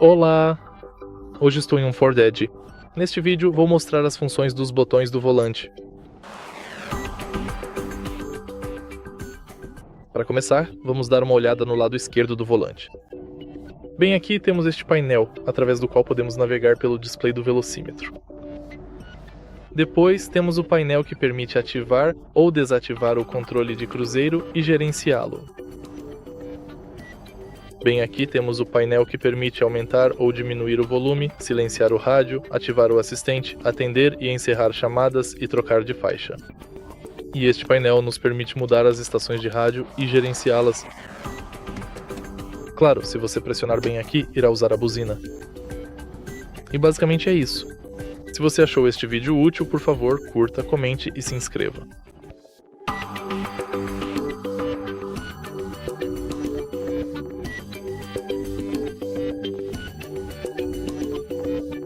Olá! Hoje estou em um Ford Edge. Neste vídeo vou mostrar as funções dos botões do volante. Para começar, vamos dar uma olhada no lado esquerdo do volante. Bem aqui temos este painel, através do qual podemos navegar pelo display do velocímetro. Depois temos o painel que permite ativar ou desativar o controle de cruzeiro e gerenciá-lo. Bem aqui temos o painel que permite aumentar ou diminuir o volume, silenciar o rádio, ativar o assistente, atender e encerrar chamadas e trocar de faixa. E este painel nos permite mudar as estações de rádio e gerenciá-las. Claro, se você pressionar bem aqui, irá usar a buzina. E basicamente é isso. Se você achou este vídeo útil, por favor, curta, comente e se inscreva.